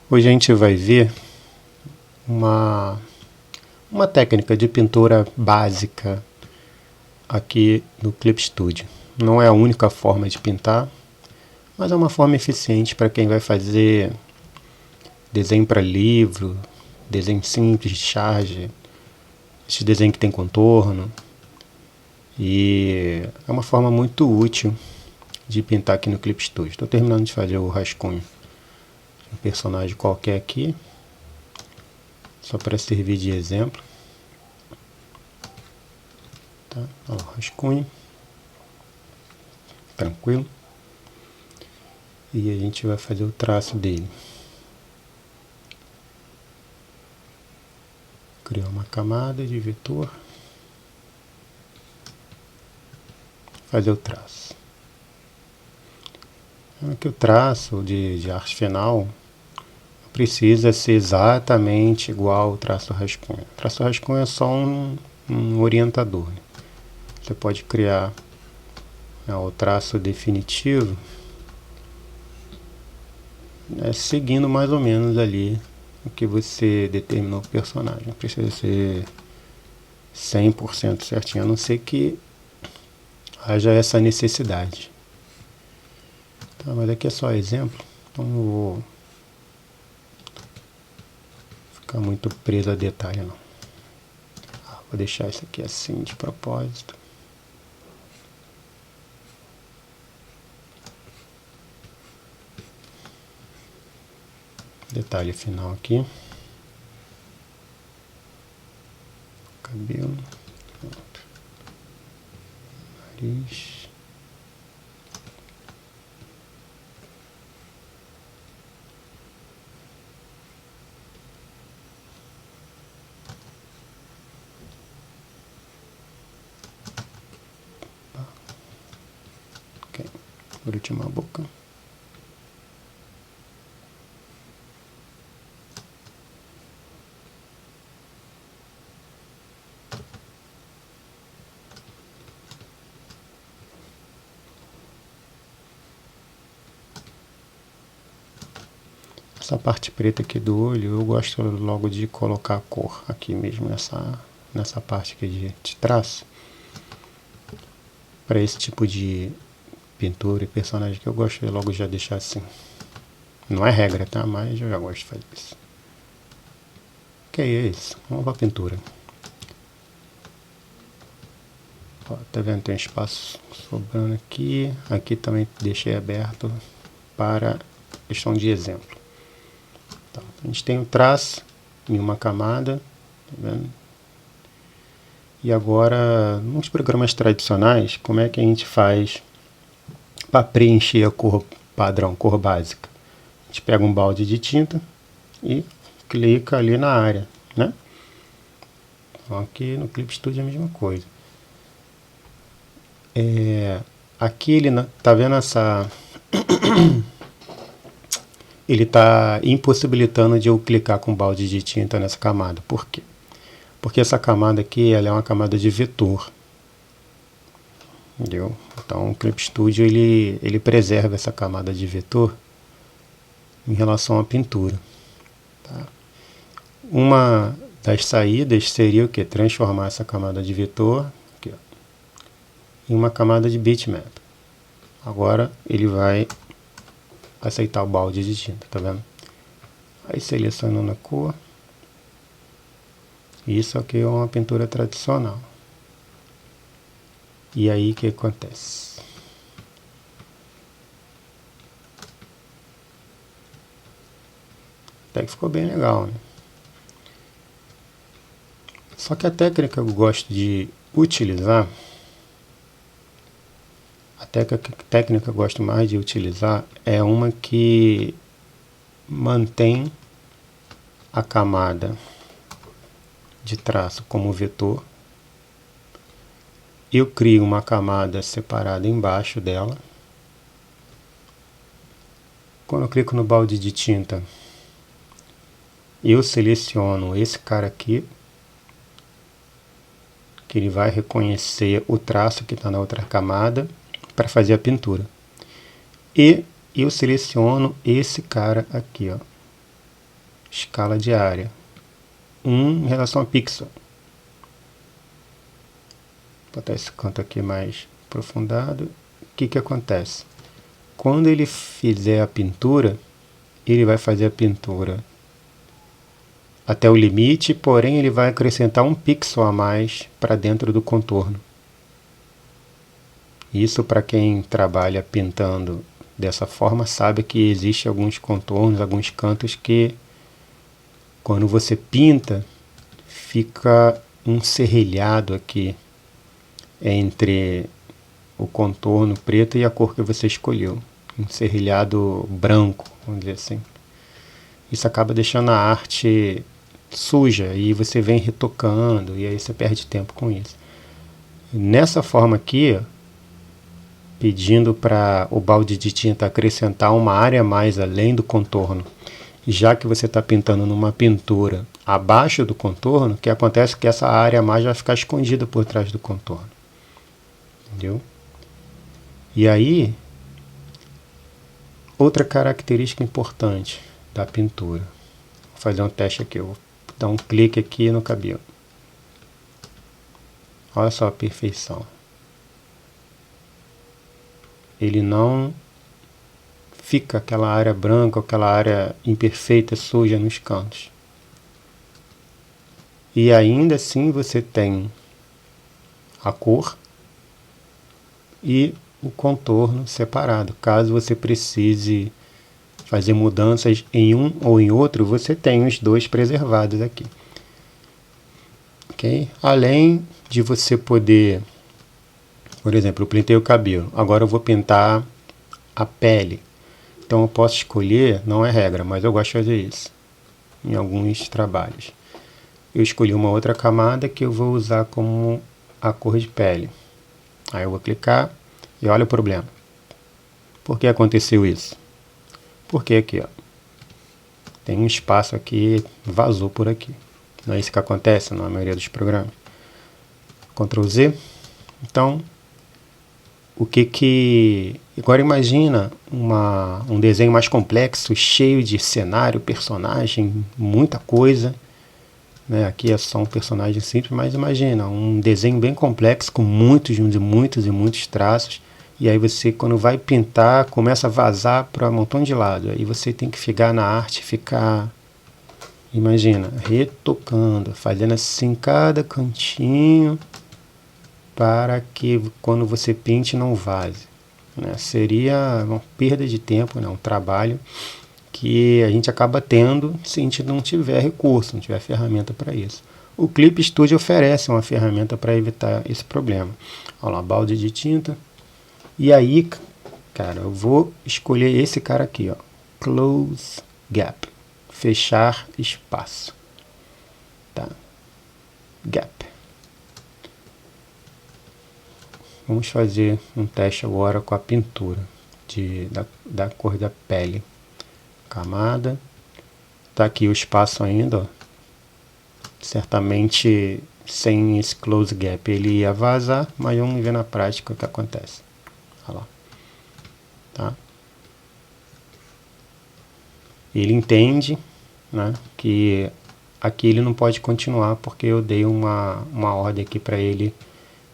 Hoje a gente vai ver uma técnica de pintura básica aqui no Clip Studio. Não é a única forma de pintar, mas é uma forma eficiente para quem vai fazer desenho para livro, desenho simples de charge, esse desenho que tem contorno. E é uma forma muito útil de pintar aqui no Clip Studio. Estou terminando de fazer o rascunho de um personagem qualquer aqui, só para servir de exemplo. Tá? Olha o rascunho. Tranquilo. E a gente vai fazer o traço dele. Criar uma camada de vetor. Fazer o traço. Aqui o traço de arte final precisa ser exatamente igual ao traço rascunho. O traço rascunho é só um orientador. Né? Você pode criar o traço definitivo seguindo mais ou menos ali o que você determinou para o personagem. Não precisa ser 100% certinho, a não ser que haja essa necessidade. Tá, mas aqui é só exemplo, então não vou ficar muito preso a detalhe não. Vou deixar isso aqui assim de propósito. Detalhe final aqui. Cabelo. Pronto. Nariz. Ok. Por último a boca. Essa parte preta aqui do olho, eu gosto logo de colocar a cor aqui mesmo, nessa parte aqui de traço. Para esse tipo de pintura e personagem que eu gosto de logo já deixar assim. Não é regra, tá? Mas eu já gosto de fazer isso. Ok, é isso. Vamos para a pintura. Ó, tá vendo? Tem espaço sobrando aqui. Aqui também deixei aberto para questão de exemplo. Então, a gente tem o traço em uma camada, tá vendo? E agora, nos programas tradicionais, como é que a gente faz para preencher a cor padrão, cor básica? A gente pega um balde de tinta e clica ali na área, né? Então, aqui no Clip Studio é a mesma coisa. Aqui ele tá vendo essa ele está impossibilitando de eu clicar com balde de tinta nessa camada. Por quê? Porque essa camada aqui ela é uma camada de vetor. Entendeu? Então o Clip Studio ele preserva essa camada de vetor em relação à pintura. Tá? Uma das saídas seria o que? Transformar essa camada de vetor aqui, ó, em uma camada de bitmap. Agora ele vai aceitar o balde de tinta, tá vendo? Aí selecionando a cor. Isso aqui é uma pintura tradicional. E aí o que acontece? Até que ficou bem legal, né? Só que a técnica que eu gosto de utilizar, a técnica que eu gosto mais de utilizar é uma que mantém a camada de traço como vetor. Eu crio uma camada separada embaixo dela. Quando eu clico no balde de tinta, eu seleciono esse cara aqui, que ele vai reconhecer o traço que está na outra camada para fazer a pintura. E eu seleciono esse cara aqui, ó, escala de área, 1 em relação a pixel. Vou botar esse canto aqui mais aprofundado. O que acontece? Quando ele fizer a pintura, ele vai fazer a pintura até o limite, porém ele vai acrescentar 1 pixel a mais para dentro do contorno. Isso, para quem trabalha pintando dessa forma, sabe que existe alguns contornos, alguns cantos que quando você pinta, fica um serrilhado aqui entre o contorno preto e a cor que você escolheu. Um serrilhado branco, vamos dizer assim. Isso acaba deixando a arte suja e você vem retocando e aí você perde tempo com isso. Nessa forma aqui, pedindo para o balde de tinta acrescentar uma área a mais além do contorno, já que você está pintando numa pintura abaixo do contorno, o que acontece é que essa área a mais vai ficar escondida por trás do contorno. Entendeu? E aí, outra característica importante da pintura. Vou fazer um teste aqui. Eu vou dar um clique aqui no cabelo. Olha só a perfeição. Ele não fica aquela área branca, aquela área imperfeita, suja nos cantos. E ainda assim você tem a cor e o contorno separado. Caso você precise fazer mudanças em um ou em outro, você tem os dois preservados aqui. Ok? Além de você poder, por exemplo, eu pintei o cabelo, agora eu vou pintar a pele. Então eu posso escolher, não é regra, mas eu gosto de fazer isso em alguns trabalhos. Eu escolhi uma outra camada que eu vou usar como a cor de pele. Aí eu vou clicar e olha o problema. Por que aconteceu isso? Porque aqui, ó, tem um espaço aqui, vazou por aqui. Não é isso que acontece na maioria dos programas. Ctrl Z. Então, agora imagina um desenho mais complexo, cheio de cenário, personagem, muita coisa. Né? Aqui é só um personagem simples, mas imagina um desenho bem complexo, com muitos traços. E aí você, quando vai pintar, começa a vazar para um montão de lado. Aí você tem que ficar na arte, imagina, retocando, fazendo assim cada cantinho para que quando você pinte não vaze. Né? Seria uma perda de tempo, né? Um trabalho que a gente acaba tendo se a gente não tiver recurso, não tiver ferramenta para isso. O Clip Studio oferece uma ferramenta para evitar esse problema. Olha lá, balde de tinta. E aí, cara, eu vou escolher esse cara aqui, ó, Close Gap, fechar espaço, tá? Gap. Vamos fazer um teste agora com a pintura da cor da pele. Camada, tá aqui o espaço ainda, ó. Certamente sem esse Close Gap ele ia vazar, mas vamos ver na prática o que acontece. Olha lá. Tá? Ele entende, né, que aqui ele não pode continuar porque eu dei uma ordem aqui para ele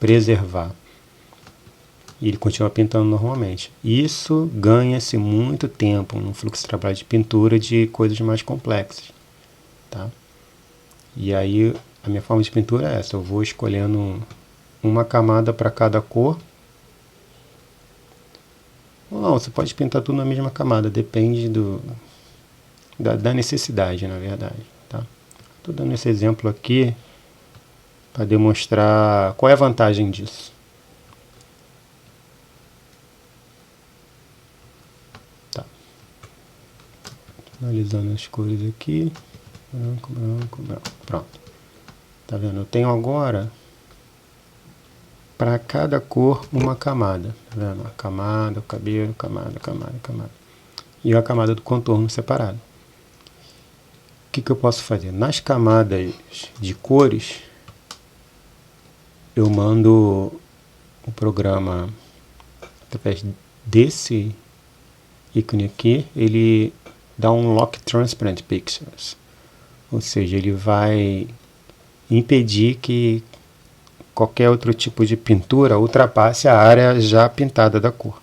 preservar. E ele continua pintando normalmente. Isso ganha-se muito tempo no fluxo de trabalho de pintura de coisas mais complexas. Tá? E aí a minha forma de pintura é essa. Eu vou escolhendo uma camada para cada cor. Não, você pode pintar tudo na mesma camada, depende da necessidade, na verdade. Tá? Estou dando esse exemplo aqui para demonstrar qual é a vantagem disso. Tá. Analisando as cores aqui. Branco, branco, branco. Pronto. Tá vendo? Eu tenho agora para cada cor uma camada, tá vendo? A camada, o cabelo, camada. E a camada do contorno separado. O que eu posso fazer? Nas camadas de cores, eu mando o programa, através desse ícone aqui, ele dá um Lock Transparent Pictures. Ou seja, ele vai impedir que qualquer outro tipo de pintura ultrapasse a área já pintada da cor.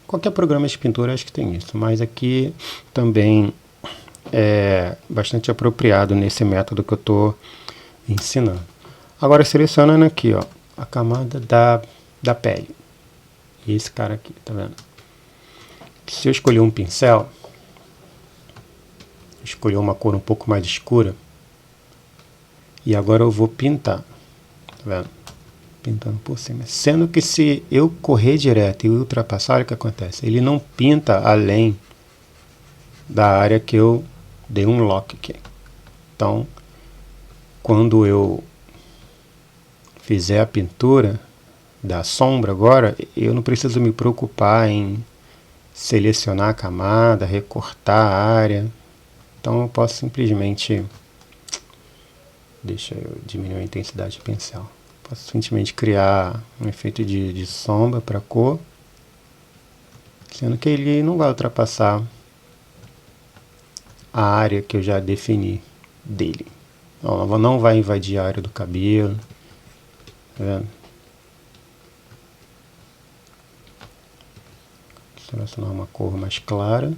Qualquer programa de pintura acho que tem isso, mas aqui também é bastante apropriado nesse método que eu estou ensinando. Agora selecionando aqui, ó, a camada da pele. E esse cara aqui, tá vendo? Se eu escolher um pincel, escolher uma cor um pouco mais escura, e agora eu vou pintar, tá vendo? Pintando por cima. Sendo que se eu correr direto e ultrapassar, olha o que acontece. Ele não pinta além da área que eu dei um lock aqui. Então, quando eu fizer a pintura da sombra agora, eu não preciso me preocupar em selecionar a camada, recortar a área. Então eu posso simplesmente, deixa eu diminuir a intensidade do pincel. Posso simplesmente criar um efeito de sombra para cor, sendo que ele não vai ultrapassar a área que eu já defini dele. Não vai invadir a área do cabelo. Tá vendo? Selecionar uma cor mais clara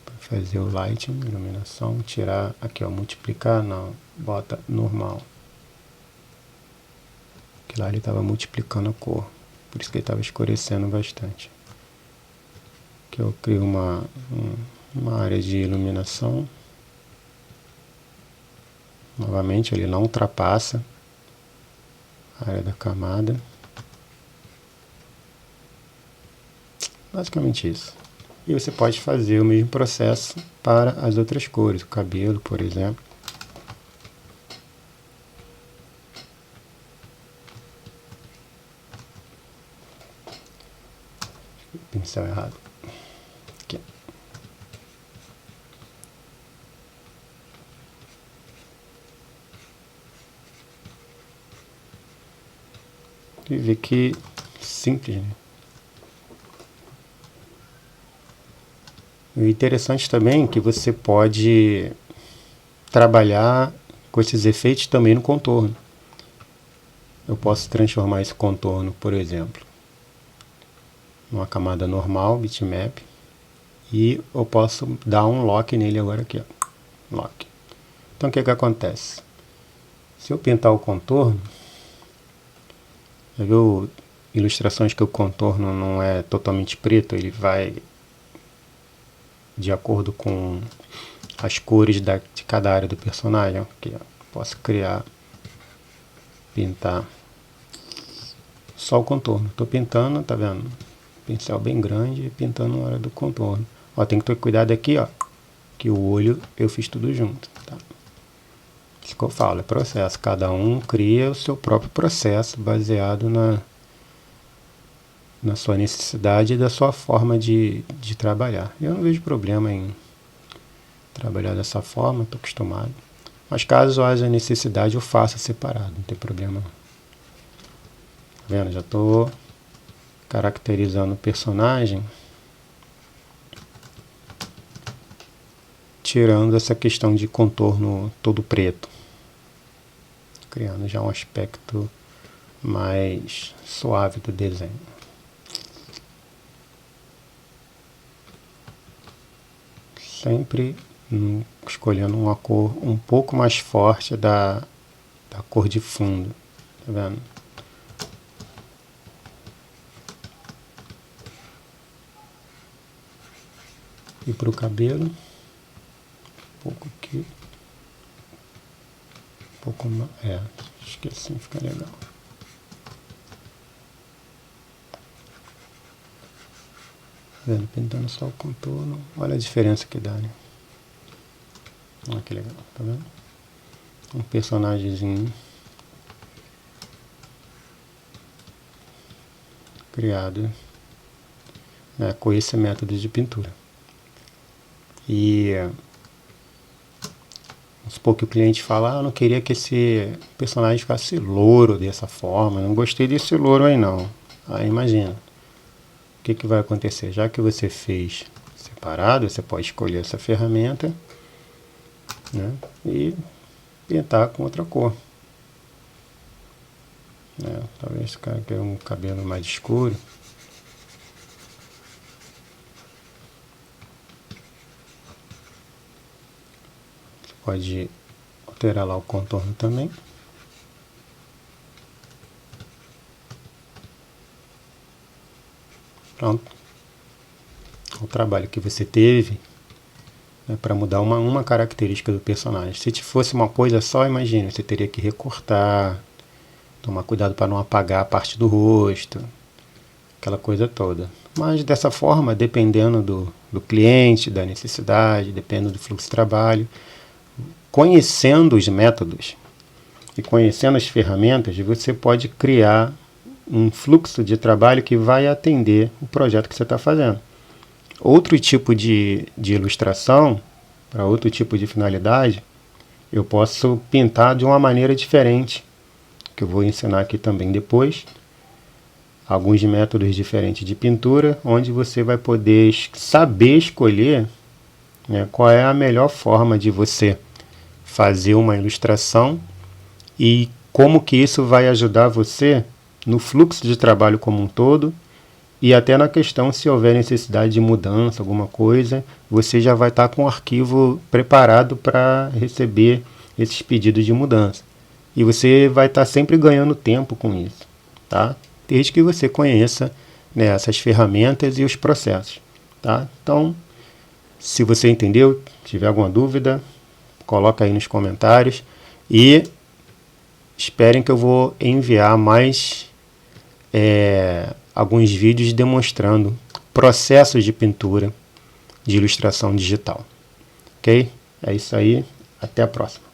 para fazer o lighting, iluminação, tirar aqui, ó, multiplicar, não, bota normal. Que lá ele estava multiplicando a cor, por isso que ele estava escurecendo bastante. Aqui eu crio uma área de iluminação. Novamente ele não ultrapassa a área da camada. Basicamente isso. E você pode fazer o mesmo processo para as outras cores, o cabelo, por exemplo. Pincel errado. Aqui. E ver que simples, né? O interessante também é que você pode trabalhar com esses efeitos também no contorno. Eu posso transformar esse contorno, por exemplo, numa camada normal, bitmap, e eu posso dar um lock nele agora aqui, ó. Lock. Então o que acontece? Se eu pintar o contorno, já viu ilustrações que o contorno não é totalmente preto, ele vai de acordo com as cores de cada área do personagem. Aqui, ó. Posso criar, pintar só o contorno. Estou pintando, tá vendo? Pincel bem grande, pintando na hora do contorno. Ó, tem que ter cuidado aqui, ó, que o olho eu fiz tudo junto, tá? Isso que eu falo, é processo. Cada um cria o seu próprio processo baseado na sua necessidade e da sua forma de trabalhar. Eu não vejo problema em trabalhar dessa forma, estou acostumado. Mas caso haja necessidade, eu faço separado, não tem problema. Tá vendo? Já estou caracterizando o personagem, tirando essa questão de contorno todo preto, criando já um aspecto mais suave do desenho. Sempre escolhendo uma cor um pouco mais forte da cor de fundo, tá vendo? E para o cabelo, um pouco aqui, um pouco mais, acho que assim fica legal. Vendo, pintando só o contorno, olha a diferença que dá, né? Olha que legal, tá vendo? Um personagemzinho criado, né, com esse método de pintura. E vamos supor que o cliente fala, eu não queria que esse personagem ficasse louro dessa forma, não gostei desse louro aí não. Aí imagina, o que vai acontecer? Já que você fez separado, você pode escolher essa ferramenta, né, e pintar com outra cor. Né, talvez esse cara queira um cabelo mais escuro. Você pode alterar lá o contorno também. Pronto. O trabalho que você teve, né, para mudar uma característica do personagem. Se fosse uma coisa só, imagina, você teria que recortar, tomar cuidado para não apagar a parte do rosto, aquela coisa toda. Mas dessa forma, dependendo do cliente, da necessidade, dependendo do fluxo de trabalho, conhecendo os métodos e conhecendo as ferramentas, você pode criar um fluxo de trabalho que vai atender o projeto que você está fazendo. Outro tipo de ilustração, para outro tipo de finalidade, eu posso pintar de uma maneira diferente, que eu vou ensinar aqui também depois. Alguns métodos diferentes de pintura, onde você vai poder saber escolher, né, qual é a melhor forma de você fazer uma ilustração e como que isso vai ajudar você no fluxo de trabalho como um todo, e até na questão, se houver necessidade de mudança, alguma coisa, você já vai estar com o arquivo preparado para receber esses pedidos de mudança. E você vai estar sempre ganhando tempo com isso, tá? Desde que você conheça, né, essas ferramentas e os processos, tá? Então, se você entendeu, tiver alguma dúvida, coloca aí nos comentários e esperem que eu vou enviar mais alguns vídeos demonstrando processos de pintura, de ilustração digital. Ok? É isso aí, até a próxima.